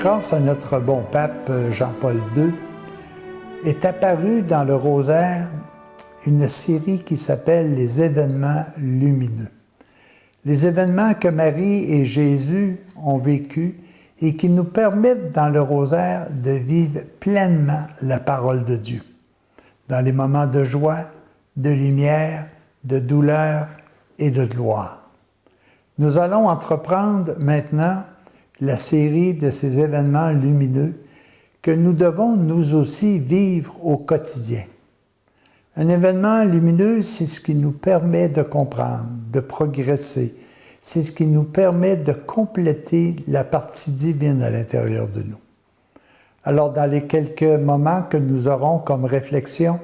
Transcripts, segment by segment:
grâce à notre bon pape Jean-Paul II, est apparue dans le rosaire une série qui s'appelle les événements lumineux. Les événements que Marie et Jésus ont vécus et qui nous permettent dans le rosaire de vivre pleinement la parole de Dieu. Dans les moments de joie, de lumière, de douleur et de gloire. Nous allons entreprendre maintenant la série de ces événements lumineux que nous devons nous aussi vivre au quotidien. Un événement lumineux, c'est ce qui nous permet de comprendre, de progresser. C'est ce qui nous permet de compléter la partie divine à l'intérieur de nous. Alors, dans les quelques moments que nous aurons comme réflexion,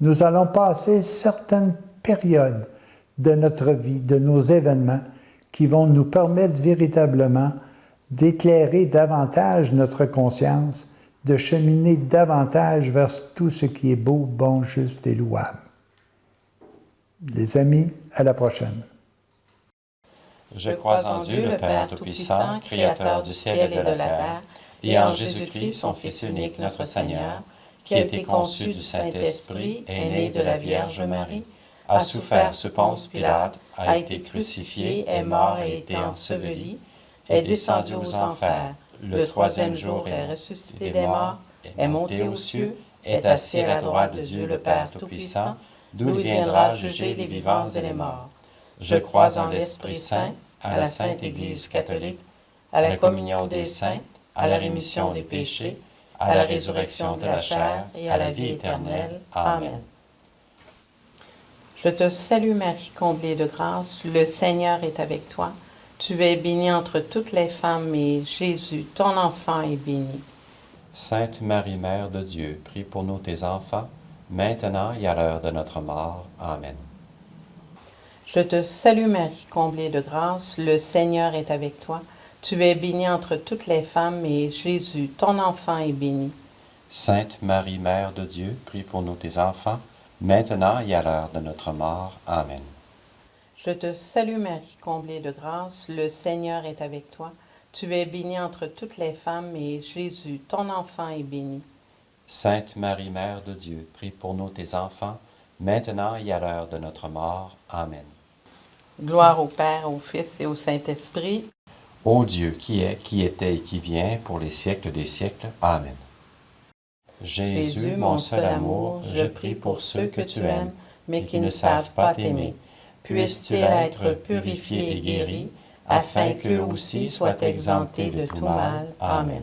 nous allons passer certaines périodes de notre vie, de nos événements, qui vont nous permettre véritablement d'éclairer davantage notre conscience, de cheminer davantage vers tout ce qui est beau, bon, juste et louable. Les amis, à la prochaine. Je crois en Dieu, le Père Tout-Puissant, Créateur du ciel et de la terre, et en Jésus-Christ, son Fils unique, notre Seigneur, qui a été conçu du Saint-Esprit, est né de la Vierge Marie, a souffert sous Ponce Pilate, a été crucifié, est mort et été enseveli, est descendu aux enfers, le troisième jour est ressuscité des morts, est monté aux cieux, est assis à la droite de Dieu le Père Tout-Puissant, d'où il viendra juger les vivants et les morts. Je crois en l'Esprit Saint, à la Sainte Église catholique, à la communion des saints, à la rémission des péchés, à la résurrection de la chair et à la vie éternelle. Amen. Je te salue Marie, comblée de grâce, le Seigneur est avec toi. Tu es bénie entre toutes les femmes et Jésus, ton enfant, est béni. Sainte Marie, Mère de Dieu, prie pour nous tes enfants, maintenant et à l'heure de notre mort. Amen. Je te salue Marie, comblée de grâce, le Seigneur est avec toi. Tu es bénie entre toutes les femmes et Jésus, ton enfant, est béni. Sainte Marie, Mère de Dieu, prie pour nous tes enfants, maintenant et à l'heure de notre mort. Amen. Je te salue Marie, comblée de grâce, le Seigneur est avec toi. Tu es bénie entre toutes les femmes et Jésus, ton enfant, est béni. Sainte Marie, Mère de Dieu, prie pour nous tes enfants, maintenant et à l'heure de notre mort. Amen. Gloire au Père, au Fils et au Saint-Esprit. Ô Dieu, qui est, qui était et qui vient, pour les siècles des siècles. Amen. Jésus, mon seul amour, je prie pour ceux que tu aimes, mais qui ne savent pas t'aimer. Puissent-ils être purifiés et guéris, afin qu'eux aussi soient exemptés de tout mal. Amen.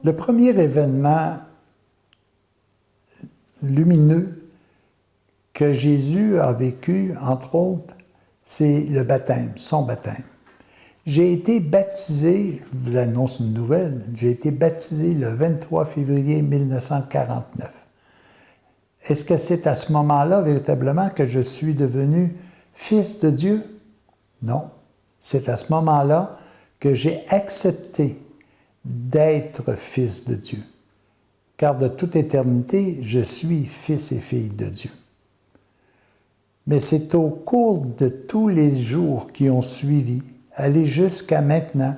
Le premier événement lumineux que Jésus a vécu, entre autres, c'est le baptême, son baptême. J'ai été baptisé, je vous annonce une nouvelle, j'ai été baptisé le 23 février 1949. Est-ce que c'est à ce moment-là, véritablement, que je suis devenu fils de Dieu? Non. C'est à ce moment-là que j'ai accepté d'être fils de Dieu. Car de toute éternité, je suis fils et fille de Dieu. Mais c'est au cours de tous les jours qui ont suivi, aller jusqu'à maintenant,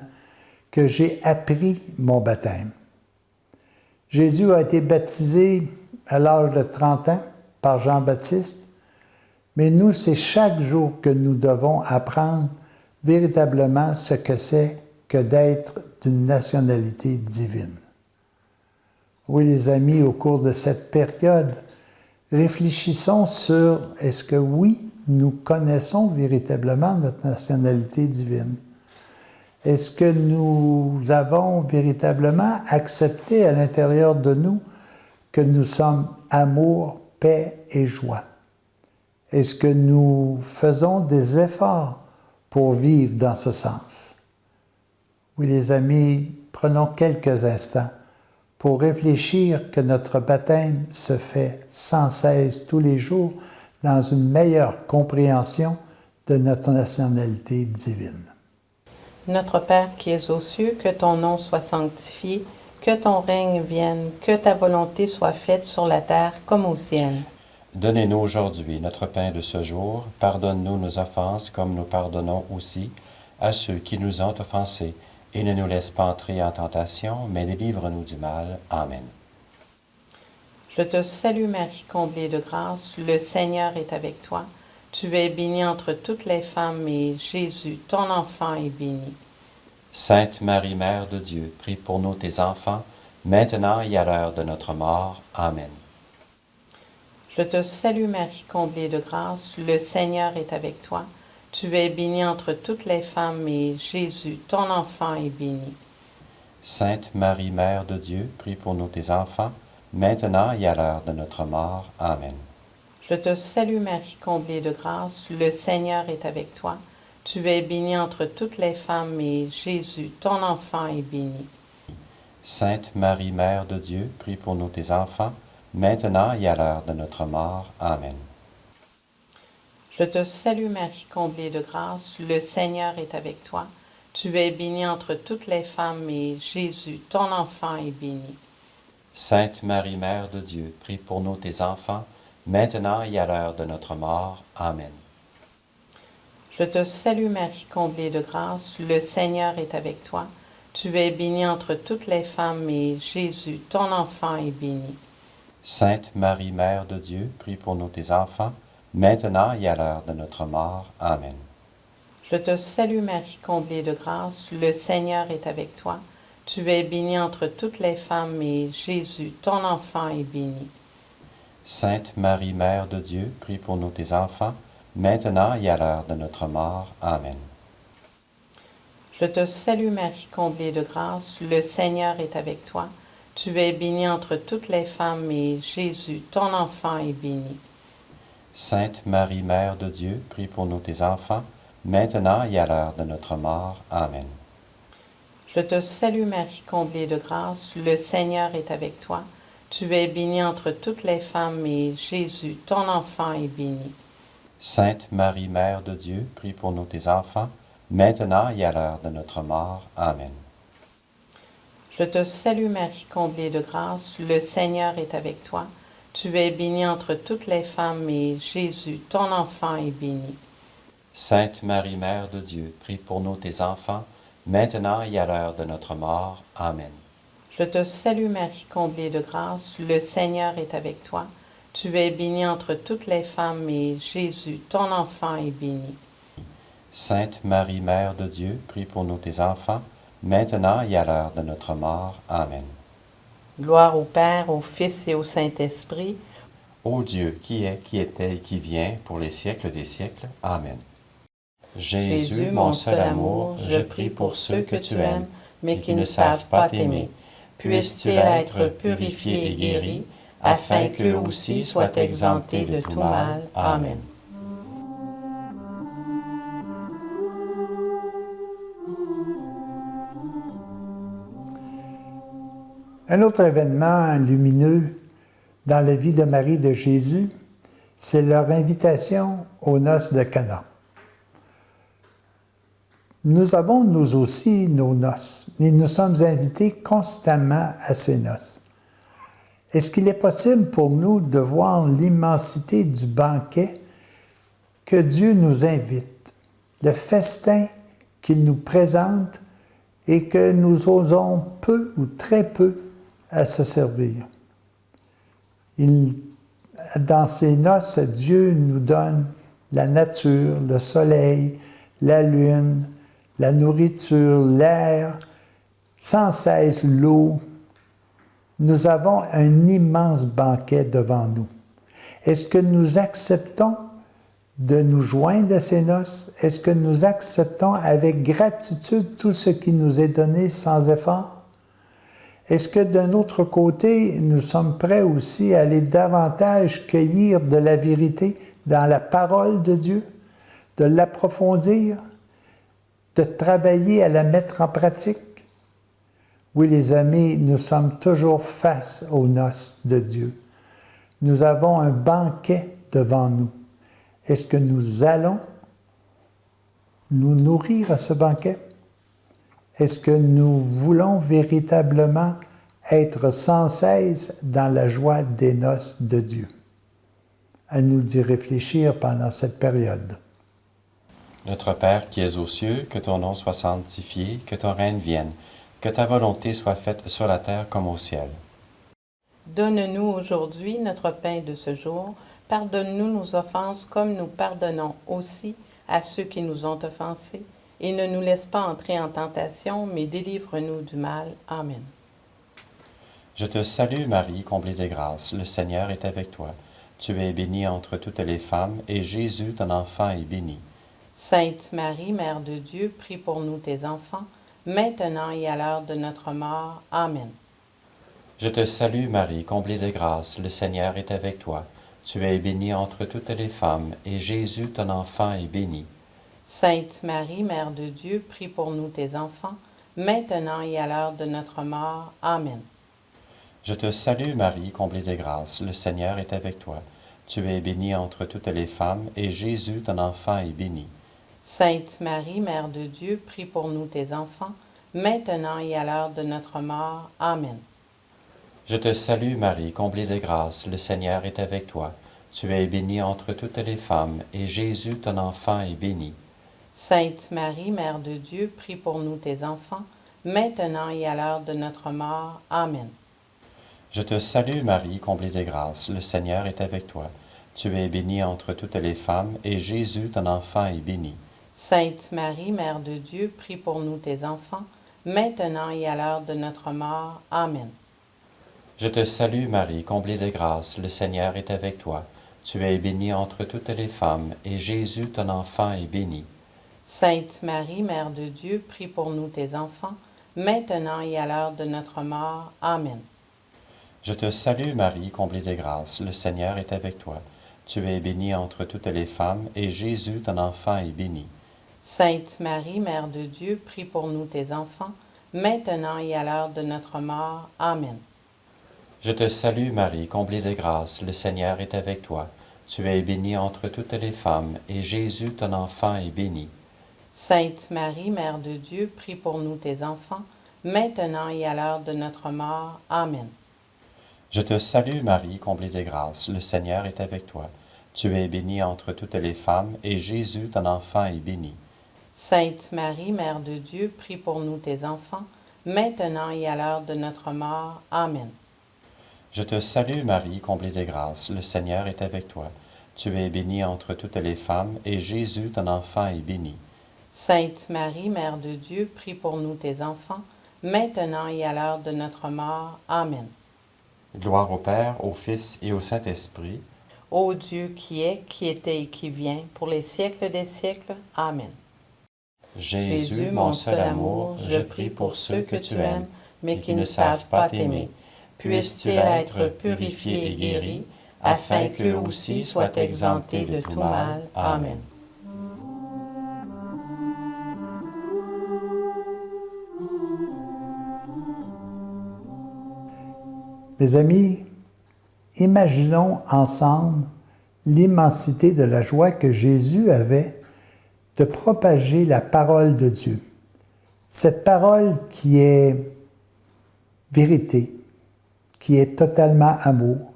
que j'ai appris mon baptême. Jésus a été baptisé à l'âge de 30 ans par Jean-Baptiste, mais nous, c'est chaque jour que nous devons apprendre véritablement ce que c'est que d'être d'une nationalité divine. Oui, les amis, au cours de cette période, réfléchissons sur est-ce que oui, nous connaissons véritablement notre nationalité divine? Est-ce que nous avons véritablement accepté à l'intérieur de nous que nous sommes amour, paix et joie? Est-ce que nous faisons des efforts pour vivre dans ce sens? Oui, les amis, prenons quelques instants pour réfléchir que notre baptême se fait sans cesse tous les jours dans une meilleure compréhension de notre nationalité divine. Notre Père qui es aux cieux, que ton nom soit sanctifié, que ton règne vienne, que ta volonté soit faite sur la terre comme au ciel. Donnez-nous aujourd'hui notre pain de ce jour. Pardonne-nous nos offenses comme nous pardonnons aussi à ceux qui nous ont offensés. Et ne nous laisse pas entrer en tentation, mais délivre-nous du mal. Amen. Je te salue Marie, comblée de grâce, le Seigneur est avec toi. Tu es bénie entre toutes les femmes et Jésus, ton enfant, est béni. Sainte Marie, Mère de Dieu, prie pour nous tes enfants, maintenant et à l'heure de notre mort. Amen. Je te salue Marie, comblée de grâce, le Seigneur est avec toi. Tu es bénie entre toutes les femmes et Jésus, ton enfant, est béni. Sainte Marie, Mère de Dieu, prie pour nous tes enfants, maintenant et à l'heure de notre mort. Amen. Je te salue Marie, comblée de grâce, le Seigneur est avec toi. Tu es bénie entre toutes les femmes et Jésus, ton enfant, est béni. Sainte Marie, Mère de Dieu, prie pour nous tes enfants, maintenant et à l'heure de notre mort. Amen. Je te salue Marie, comblée de grâce, le Seigneur est avec toi. Tu es bénie entre toutes les femmes et Jésus, ton enfant, est béni. Sainte Marie, Mère de Dieu, prie pour nous tes enfants, maintenant et à l'heure de notre mort. Amen. Je te salue Marie, comblée de grâce, le Seigneur est avec toi. Tu es bénie entre toutes les femmes et Jésus, ton enfant, est béni. Sainte Marie, Mère de Dieu, prie pour nous tes enfants, maintenant et à l'heure de notre mort. Amen. Je te salue Marie, comblée de grâce, le Seigneur est avec toi. Tu es bénie entre toutes les femmes et Jésus, ton enfant, est béni. Sainte Marie, Mère de Dieu, prie pour nous tes enfants, maintenant et à l'heure de notre mort. Amen. Je te salue Marie, comblée de grâce, le Seigneur est avec toi. Tu es bénie entre toutes les femmes et Jésus, ton enfant, est béni. Sainte Marie, Mère de Dieu, prie pour nous tes enfants, maintenant et à l'heure de notre mort. Amen. Je te salue Marie, comblée de grâce, le Seigneur est avec toi. Tu es bénie entre toutes les femmes et Jésus, ton enfant, est béni. Sainte Marie, Mère de Dieu, prie pour nous tes enfants, maintenant et à l'heure de notre mort. Amen. Je te salue Marie, comblée de grâce, le Seigneur est avec toi. Tu es bénie entre toutes les femmes et Jésus, ton enfant, est béni. Sainte Marie, Mère de Dieu, prie pour nous tes enfants, maintenant et à l'heure de notre mort. Amen. Je te salue Marie, comblée de grâce, le Seigneur est avec toi. Tu es bénie entre toutes les femmes et Jésus, ton enfant, est béni. Sainte Marie, Mère de Dieu, prie pour nous tes enfants, maintenant et à l'heure de notre mort. Amen. Gloire au Père, au Fils et au Saint-Esprit. Ô Dieu, qui est, qui était et qui vient, pour les siècles des siècles. Amen. Jésus, mon seul amour, je prie pour ceux que tu aimes, mais qui ne savent pas t'aimer. Puisses-tu être purifiés et guéris, afin qu'eux aussi soient exemptés de tout mal. Amen. Un autre événement lumineux dans la vie de Marie de Jésus, c'est leur invitation aux noces de Cana. Nous avons, nous aussi, nos noces, et nous sommes invités constamment à ces noces. Est-ce qu'il est possible pour nous de voir l'immensité du banquet que Dieu nous invite, le festin qu'il nous présente et que nous osons peu ou très peu à se servir? Dans ces noces, Dieu nous donne la nature, le soleil, la lune, la nourriture, l'air, sans cesse l'eau. Nous avons un immense banquet devant nous. Est-ce que nous acceptons de nous joindre à ces noces? Est-ce que nous acceptons avec gratitude tout ce qui nous est donné sans effort? Est-ce que d'un autre côté, nous sommes prêts aussi à aller davantage cueillir de la vérité dans la parole de Dieu, de l'approfondir, de travailler à la mettre en pratique? Oui, les amis, nous sommes toujours face aux noces de Dieu. Nous avons un banquet devant nous. Est-ce que nous allons nous nourrir à ce banquet? Est-ce que nous voulons véritablement être sans cesse dans la joie des noces de Dieu? à nous d'y réfléchir pendant cette période. Notre Père qui es aux cieux, que ton nom soit sanctifié, que ton règne vienne, que ta volonté soit faite sur la terre comme au ciel. Donne-nous aujourd'hui notre pain de ce jour. Pardonne-nous nos offenses comme nous pardonnons aussi à ceux qui nous ont offensés. Et ne nous laisse pas entrer en tentation, mais délivre-nous du mal. Amen. Je te salue Marie, comblée de grâce, le Seigneur est avec toi. Tu es bénie entre toutes les femmes, et Jésus, ton enfant, est béni. Sainte Marie, Mère de Dieu, prie pour nous tes enfants, maintenant et à l'heure de notre mort. Amen. Je te salue Marie, comblée de grâce, le Seigneur est avec toi. Tu es bénie entre toutes les femmes, et Jésus, ton enfant, est béni. Sainte Marie, Mère de Dieu, prie pour nous tes enfants, maintenant et à l'heure de notre mort. Amen. Je te salue Marie, comblée de grâce, le Seigneur est avec toi. Tu es bénie entre toutes les femmes, et Jésus, ton enfant, est béni. Sainte Marie, Mère de Dieu, prie pour nous tes enfants, maintenant et à l'heure de notre mort. Amen. Je te salue Marie, comblée de grâce, le Seigneur est avec toi. Tu es bénie entre toutes les femmes, et Jésus, ton enfant, est béni. Sainte Marie, Mère de Dieu, prie pour nous tes enfants, maintenant et à l'heure de notre mort. Amen. Je te salue Marie, comblée de grâce, le Seigneur est avec toi. Tu es bénie entre toutes les femmes, et Jésus, ton enfant, est béni. Sainte Marie, Mère de Dieu, prie pour nous tes enfants, maintenant et à l'heure de notre mort. Amen. Je te salue Marie, comblée de grâce, le Seigneur est avec toi. Tu es bénie entre toutes les femmes, et Jésus, ton enfant, est béni. Sainte Marie, Mère de Dieu, prie pour nous tes enfants, maintenant et à l'heure de notre mort. Amen. Je te salue Marie, comblée de grâce, le Seigneur est avec toi. Tu es bénie entre toutes les femmes, et Jésus, ton enfant, est béni. Sainte Marie, Mère de Dieu, prie pour nous tes enfants, maintenant et à l'heure de notre mort. Amen. Je te salue Marie, comblée de grâce, le Seigneur est avec toi. Tu es bénie entre toutes les femmes, et Jésus, ton enfant, est béni. Sainte Marie, Mère de Dieu, prie pour nous tes enfants, maintenant et à l'heure de notre mort. Amen. Je te salue Marie, comblée de grâce, le Seigneur est avec toi. Tu es bénie entre toutes les femmes, et Jésus, ton enfant, est béni. Sainte Marie, Mère de Dieu, prie pour nous tes enfants, maintenant et à l'heure de notre mort. Amen. Je te salue Marie, comblée de grâce, le Seigneur est avec toi. Tu es bénie entre toutes les femmes, et Jésus, ton enfant, est béni. Sainte Marie, Mère de Dieu, prie pour nous tes enfants, maintenant et à l'heure de notre mort. Amen. Gloire au Père, au Fils et au Saint-Esprit. Ô Dieu qui est, qui était et qui vient, pour les siècles des siècles. Amen. Jésus, mon seul amour, je prie pour ceux que tu aimes, mais qui ne savent pas t'aimer. Puisses-tu être purifiés et guéris, afin qu'eux aussi soient exemptés de tout mal. Amen. Mes amis, imaginons ensemble l'immensité de la joie que Jésus avait de propager la parole de Dieu. Cette parole qui est vérité, qui est totalement amour,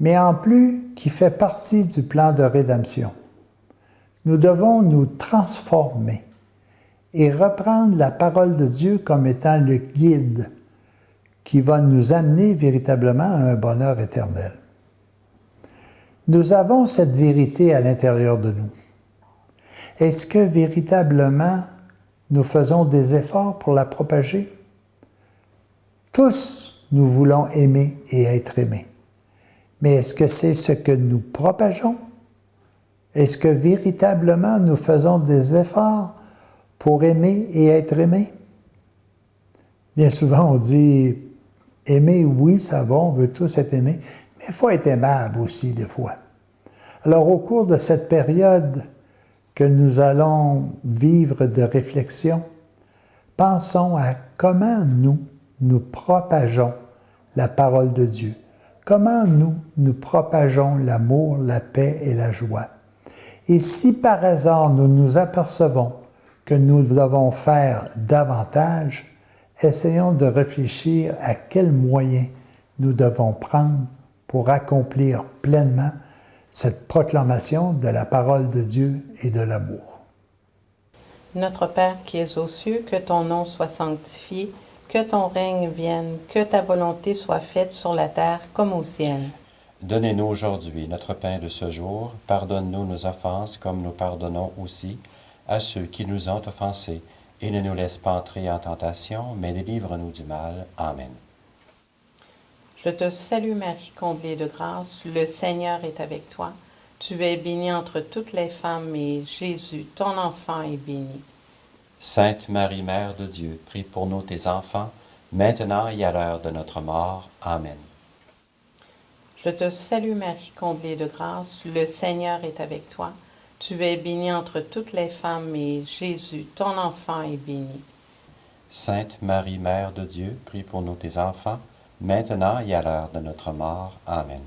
mais en plus qui fait partie du plan de rédemption. Nous devons nous transformer et reprendre la parole de Dieu comme étant le guide qui va nous amener véritablement à un bonheur éternel. Nous avons cette vérité à l'intérieur de nous. Est-ce que véritablement nous faisons des efforts pour la propager? Tous, nous voulons aimer et être aimés. Mais est-ce que c'est ce que nous propageons? Est-ce que véritablement nous faisons des efforts pour aimer et être aimés? Bien souvent, on dit aimer, oui, ça va, on veut tous être aimés, mais il faut être aimable aussi des fois. Alors, au cours de cette période que nous allons vivre de réflexion, pensons à comment nous propageons la parole de Dieu. Comment nous propageons l'amour, la paix et la joie. Et si par hasard nous nous apercevons que nous devons faire davantage, essayons de réfléchir à quels moyens nous devons prendre pour accomplir pleinement cette proclamation de la parole de Dieu et de l'amour. Notre Père qui es aux cieux, que ton nom soit sanctifié, que ton règne vienne, que ta volonté soit faite sur la terre comme au ciel. Donnez-nous aujourd'hui notre pain de ce jour. Pardonne-nous nos offenses comme nous pardonnons aussi à ceux qui nous ont offensés. Et ne nous laisse pas entrer en tentation, mais délivre-nous du mal. Amen. Je te salue Marie, comblée de grâce, le Seigneur est avec toi. Tu es bénie entre toutes les femmes et Jésus, ton enfant, est béni. Sainte Marie, Mère de Dieu, prie pour nous tes enfants, maintenant et à l'heure de notre mort. Amen. Je te salue Marie, comblée de grâce, le Seigneur est avec toi. Tu es bénie entre toutes les femmes et Jésus, ton enfant, est béni. Sainte Marie, Mère de Dieu, prie pour nous tes enfants, maintenant et à l'heure de notre mort. Amen.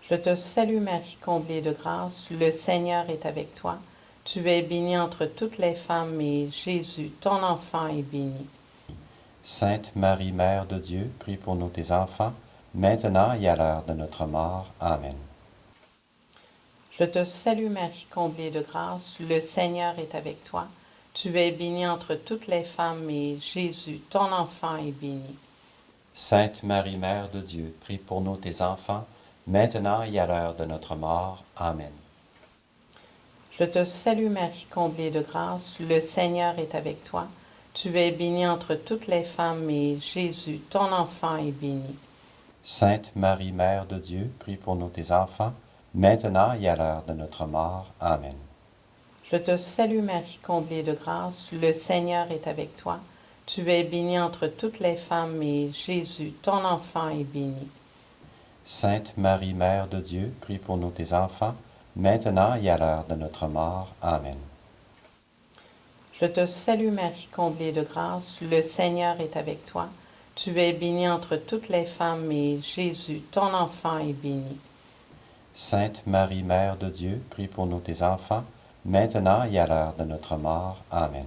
Je te salue Marie, comblée de grâce, le Seigneur est avec toi. Tu es bénie entre toutes les femmes et Jésus, ton enfant, est béni. Sainte Marie, Mère de Dieu, prie pour nous tes enfants, maintenant et à l'heure de notre mort. Amen. Je te salue Marie, comblée de grâce, le Seigneur est avec toi. Tu es bénie entre toutes les femmes et Jésus, ton enfant, est béni. Sainte Marie, Mère de Dieu, prie pour nous tes enfants, maintenant et à l'heure de notre mort. Amen. Je te salue Marie, comblée de grâce, le Seigneur est avec toi. Tu es bénie entre toutes les femmes et Jésus, ton enfant, est béni. Sainte Marie, Mère de Dieu, prie pour nous tes enfants, maintenant et à l'heure de notre mort. Amen. Je te salue Marie, comblée de grâce, le Seigneur est avec toi. Tu es bénie entre toutes les femmes et Jésus, ton enfant, est béni. Sainte Marie, Mère de Dieu, prie pour nous tes enfants, maintenant et à l'heure de notre mort. Amen. Je te salue Marie, comblée de grâce, le Seigneur est avec toi. Tu es bénie entre toutes les femmes et Jésus, ton enfant, est béni. Sainte Marie, Mère de Dieu, prie pour nous tes enfants, maintenant et à l'heure de notre mort. Amen.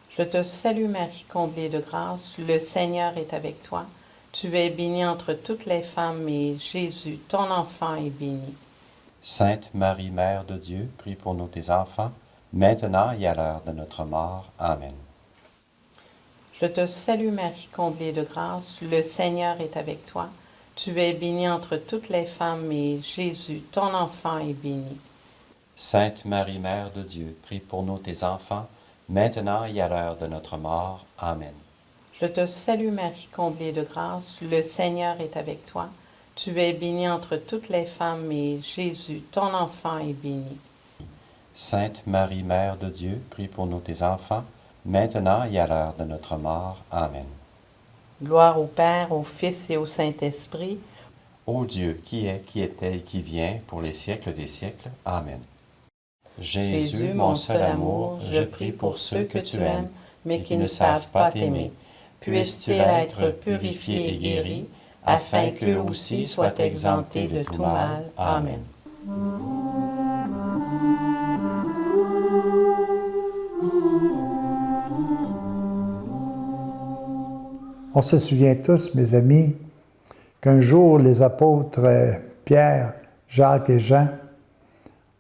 Je te salue Marie, comblée de grâce, le Seigneur est avec toi. Tu es bénie entre toutes les femmes et Jésus, ton enfant, est béni. Sainte Marie, Mère de Dieu, prie pour nous tes enfants, maintenant et à l'heure de notre mort. Amen. Je te salue Marie, comblée de grâce, le Seigneur est avec toi. Tu es bénie entre toutes les femmes et Jésus, ton enfant, est béni. Sainte Marie, Mère de Dieu, prie pour nous tes enfants, maintenant et à l'heure de notre mort. Amen. Je te salue Marie, comblée de grâce, le Seigneur est avec toi. Tu es bénie entre toutes les femmes et Jésus, ton enfant, est béni. Sainte Marie, Mère de Dieu, prie pour nous tes enfants, maintenant et à l'heure de notre mort. Amen. Gloire au Père, au Fils et au Saint-Esprit. Ô Dieu, qui est, qui était et qui vient, pour les siècles des siècles. Amen. Jésus, mon seul amour, je prie pour ceux que tu aimes, mais qui ne savent pas t'aimer. Puisses-tu être purifiés et guéris, afin qu'eux aussi soient exemptés de tout mal. Amen. On se souvient tous, mes amis, qu'un jour les apôtres Pierre, Jacques et Jean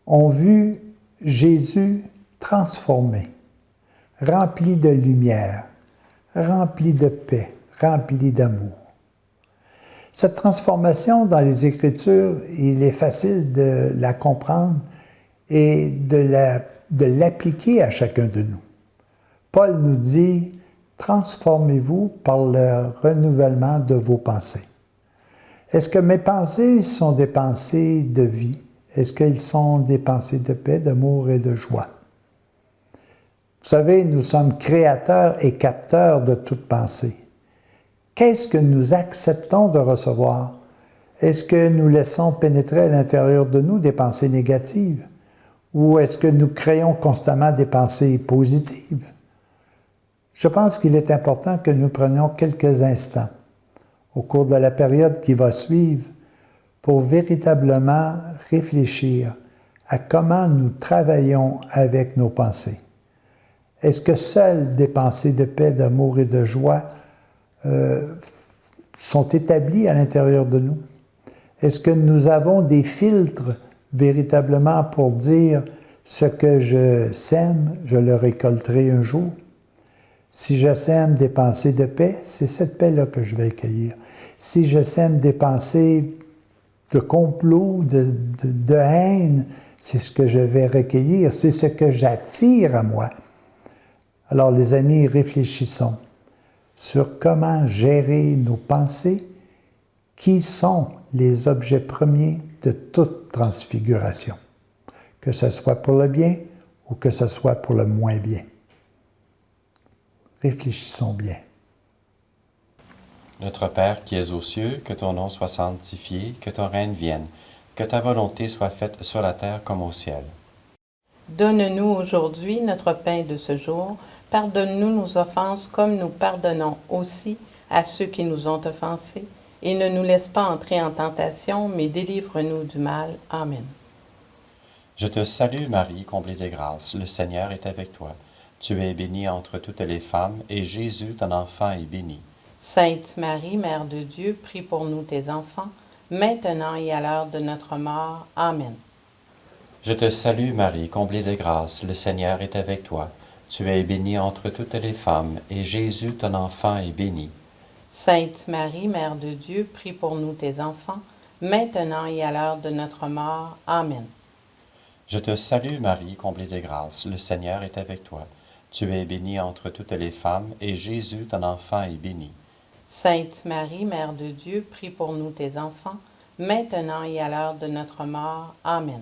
ont vu Jésus transformé, rempli de lumière, rempli de paix, rempli d'amour. Cette transformation dans les Écritures, il est facile de la comprendre et de l'appliquer à chacun de nous. Paul nous dit « Transformez-vous par le renouvellement de vos pensées ». Est-ce que mes pensées sont des pensées de vie? Est-ce qu'elles sont des pensées de paix, d'amour et de joie? Vous savez, nous sommes créateurs et capteurs de toute pensée. Qu'est-ce que nous acceptons de recevoir? Est-ce que nous laissons pénétrer à l'intérieur de nous des pensées négatives? Ou est-ce que nous créons constamment des pensées positives? Je pense qu'il est important que nous prenions quelques instants au cours de la période qui va suivre pour véritablement réfléchir à comment nous travaillons avec nos pensées. Est-ce que seules des pensées de paix, d'amour et de joie sont établies à l'intérieur de nous? Est-ce que nous avons des filtres véritablement pour dire ce que je sème, je le récolterai un jour. Si je sème des pensées de paix, c'est cette paix-là que je vais accueillir. Si je sème des pensées de complot, de haine, c'est ce que je vais recueillir, c'est ce que j'attire à moi. Alors les amis, réfléchissons sur comment gérer nos pensées, qui sont les objets premiers de toute transfiguration, que ce soit pour le bien ou que ce soit pour le moins bien. Réfléchissons bien. Notre Père qui es aux cieux, que ton nom soit sanctifié, que ton règne vienne, que ta volonté soit faite sur la terre comme au ciel. Donne-nous aujourd'hui notre pain de ce jour. Pardonne-nous nos offenses comme nous pardonnons aussi à ceux qui nous ont offensés. Et ne nous laisse pas entrer en tentation, mais délivre-nous du mal. Amen. Je te salue Marie, comblée de grâce, le Seigneur est avec toi. Tu es bénie entre toutes les femmes, et Jésus, ton enfant, est béni. Sainte Marie, Mère de Dieu, prie pour nous tes enfants, maintenant et à l'heure de notre mort. Amen. Je te salue Marie, comblée de grâce, le Seigneur est avec toi. Tu es bénie entre toutes les femmes, et Jésus, ton enfant, est béni. Sainte Marie, Mère de Dieu, prie pour nous tes enfants, maintenant et à l'heure de notre mort. Amen. Je te salue Marie, comblée de grâce, le Seigneur est avec toi. Tu es bénie entre toutes les femmes, et Jésus, ton enfant, est béni. Sainte Marie, Mère de Dieu, prie pour nous tes enfants, maintenant et à l'heure de notre mort. Amen.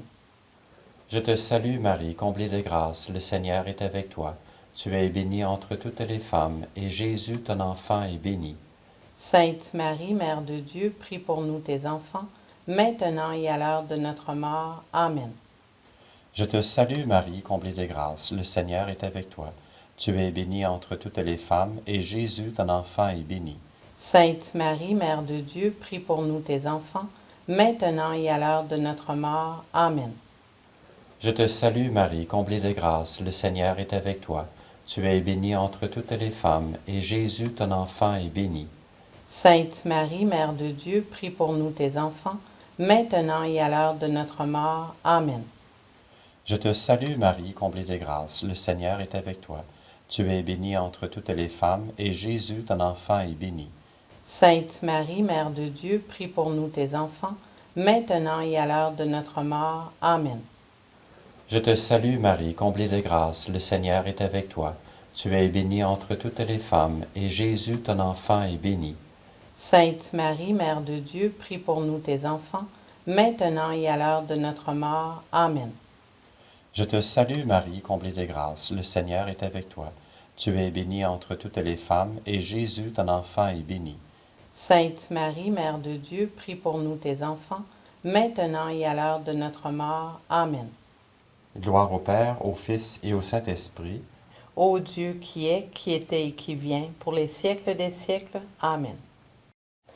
Je te salue Marie, comblée de grâce, le Seigneur est avec toi. Tu es bénie entre toutes les femmes, et Jésus, ton enfant, est béni. Sainte Marie, Mère de Dieu, prie pour nous tes enfants, maintenant et à l'heure de notre mort. Amen. Je te salue Marie, comblée de grâce, le Seigneur est avec toi. Tu es bénie entre toutes les femmes, et Jésus, ton enfant, est béni. Sainte Marie, Mère de Dieu, prie pour nous tes enfants, maintenant et à l'heure de notre mort. Amen. Je te salue Marie, comblée de grâce, le Seigneur est avec toi. Tu es bénie entre toutes les femmes, et Jésus, ton enfant, est béni. Sainte Marie, Mère de Dieu, prie pour nous tes enfants, maintenant et à l'heure de notre mort. Amen. Je te salue Marie, comblée de grâce, le Seigneur est avec toi. Tu es bénie entre toutes les femmes, et Jésus, ton enfant, est béni. Sainte Marie, Mère de Dieu, prie pour nous tes enfants, maintenant et à l'heure de notre mort. Amen. Je te salue Marie, comblée de grâce, le Seigneur est avec toi. Tu es bénie entre toutes les femmes, et Jésus, ton enfant, est béni. Sainte Marie, Mère de Dieu, prie pour nous tes enfants, maintenant et à l'heure de notre mort. Amen. Je te salue Marie, comblée de grâce, le Seigneur est avec toi. Tu es bénie entre toutes les femmes, et Jésus, ton enfant, est béni. Sainte Marie, Mère de Dieu, prie pour nous tes enfants, maintenant et à l'heure de notre mort. Amen. Gloire au Père, au Fils et au Saint-Esprit. Ô Dieu qui est, qui était et qui vient, pour les siècles des siècles. Amen.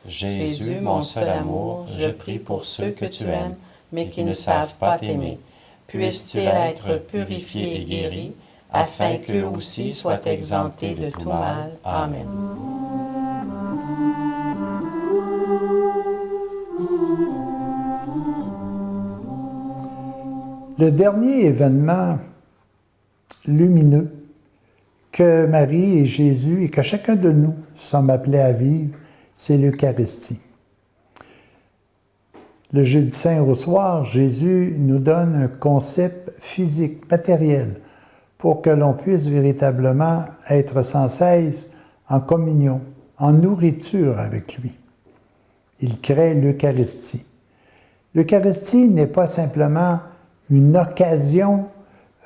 Jésus, mon seul amour, je prie pour ceux que tu aimes, mais qui ne savent pas t'aimer. Puisses-tu être purifiés et guéris, afin qu'eux aussi soient exemptés de tout mal. Amen. Le dernier événement lumineux que Marie et Jésus et que chacun de nous sommes appelés à vivre, c'est l'Eucharistie. Le jeudi saint au soir, Jésus nous donne un concept physique, matériel, pour que l'on puisse véritablement être sans cesse en communion, en nourriture avec lui. Il crée l'Eucharistie. L'Eucharistie n'est pas simplement une occasion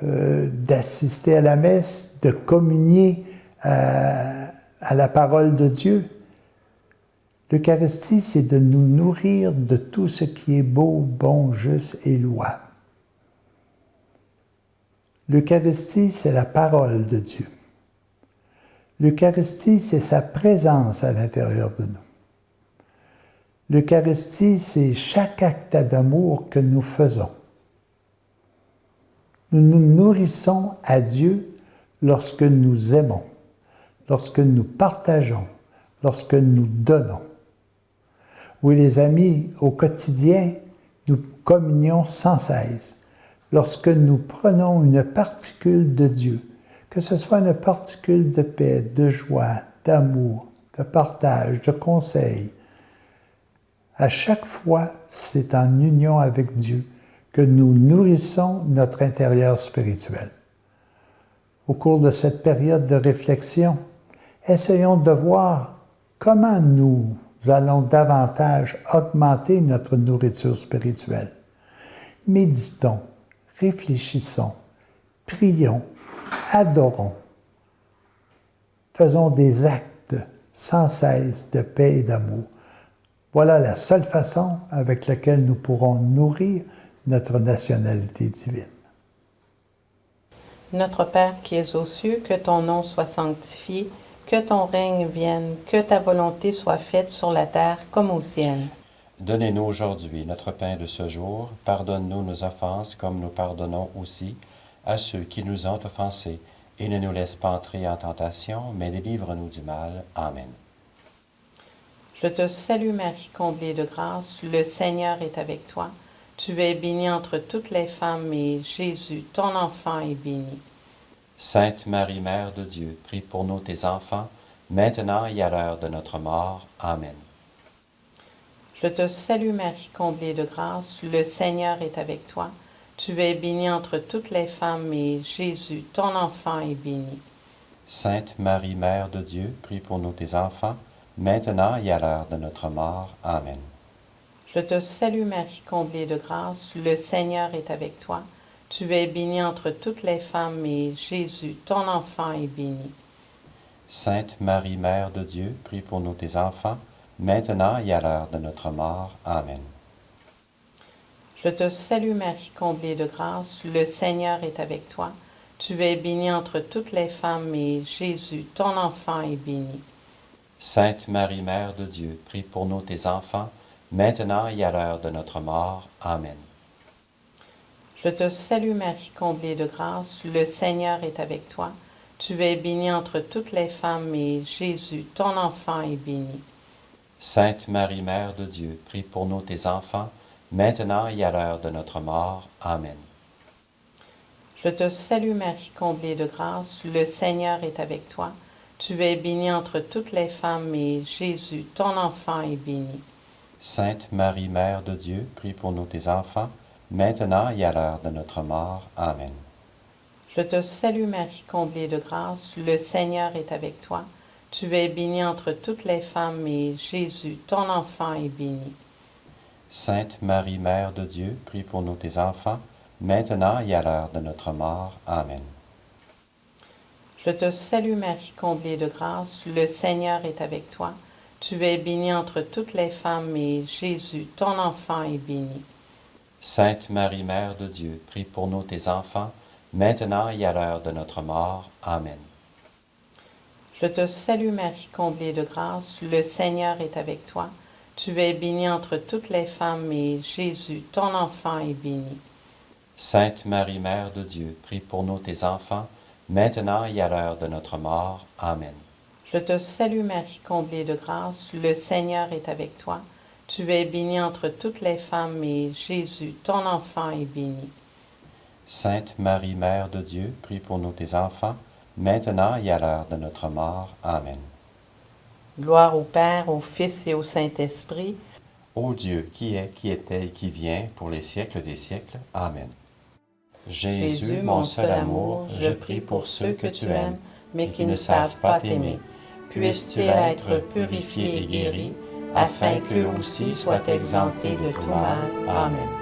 d'assister à la messe, de communier à la parole de Dieu. L'Eucharistie, c'est de nous nourrir de tout ce qui est beau, bon, juste et louable. L'Eucharistie, c'est la parole de Dieu. L'Eucharistie, c'est sa présence à l'intérieur de nous. L'Eucharistie, c'est chaque acte d'amour que nous faisons. Nous nous nourrissons à Dieu lorsque nous aimons, lorsque nous partageons, lorsque nous donnons. Oui, les amis, au quotidien, nous communions sans cesse. Lorsque nous prenons une particule de Dieu, que ce soit une particule de paix, de joie, d'amour, de partage, de conseil, à chaque fois, c'est en union avec Dieu que nous nourrissons notre intérieur spirituel. Au cours de cette période de réflexion, essayons de voir comment nous allons davantage augmenter notre nourriture spirituelle. Méditons, réfléchissons, prions, adorons. Faisons des actes sans cesse de paix et d'amour. Voilà la seule façon avec laquelle nous pourrons nourrir notre nationalité divine. Notre Père qui es aux cieux, que ton nom soit sanctifié, que ton règne vienne, que ta volonté soit faite sur la terre comme au ciel. Donnez-nous aujourd'hui notre pain de ce jour. Pardonne-nous nos offenses comme nous pardonnons aussi à ceux qui nous ont offensés. Et ne nous laisse pas entrer en tentation, mais délivre-nous du mal. Amen. Je te salue Marie, comblée de grâce, le Seigneur est avec toi. Tu es bénie entre toutes les femmes et Jésus, ton enfant, est béni. Sainte Marie, Mère de Dieu, prie pour nous tes enfants, maintenant et à l'heure de notre mort. Amen. Je te salue Marie, comblée de grâce, le Seigneur est avec toi. Tu es bénie entre toutes les femmes et Jésus, ton enfant, est béni. Sainte Marie, Mère de Dieu, prie pour nous tes enfants, maintenant et à l'heure de notre mort. Amen. Je te salue Marie, comblée de grâce, le Seigneur est avec toi. Tu es bénie entre toutes les femmes et Jésus, ton enfant, est béni. Sainte Marie, Mère de Dieu, prie pour nous tes enfants, maintenant et à l'heure de notre mort. Amen. Je te salue Marie, comblée de grâce, le Seigneur est avec toi. Tu es bénie entre toutes les femmes et Jésus, ton enfant, est béni. Sainte Marie, Mère de Dieu, prie pour nous tes enfants, maintenant et à l'heure de notre mort. Amen. Je te salue Marie, comblée de grâce, le Seigneur est avec toi. Tu es bénie entre toutes les femmes et Jésus, ton enfant, est béni. Sainte Marie, Mère de Dieu, prie pour nous tes enfants, maintenant et à l'heure de notre mort. Amen. Je te salue Marie, comblée de grâce, le Seigneur est avec toi. Tu es bénie entre toutes les femmes et Jésus, ton enfant, est béni. Sainte Marie, Mère de Dieu, prie pour nous tes enfants, maintenant et à l'heure de notre mort. Amen. Je te salue Marie, comblée de grâce, le Seigneur est avec toi. Tu es bénie entre toutes les femmes et Jésus, ton enfant, est béni. Sainte Marie, Mère de Dieu, prie pour nous tes enfants, maintenant et à l'heure de notre mort. Amen. Je te salue Marie, comblée de grâce, le Seigneur est avec toi. Tu es bénie entre toutes les femmes et Jésus, ton enfant, est béni. Sainte Marie, Mère de Dieu, prie pour nous tes enfants, maintenant et à l'heure de notre mort. Amen. Je te salue Marie, comblée de grâce, le Seigneur est avec toi. Tu es bénie entre toutes les femmes et Jésus, ton enfant, est béni. Sainte Marie, Mère de Dieu, prie pour nous tes enfants, maintenant et à l'heure de notre mort. Amen. Je te salue Marie, comblée de grâce, le Seigneur est avec toi. Tu es bénie entre toutes les femmes et Jésus, ton enfant, est béni. Sainte Marie, Mère de Dieu, prie pour nous tes enfants, maintenant et à l'heure de notre mort. Amen. Gloire au Père, au Fils et au Saint-Esprit. Ô Dieu, qui est, qui était et qui vient, pour les siècles des siècles. Amen. Jésus, mon seul amour, je prie pour ceux que tu aimes, mais qui ne savent pas t'aimer. Puissent-ils être purifiés et guéris, afin qu'eux aussi soient exemptés de tout mal. Amen.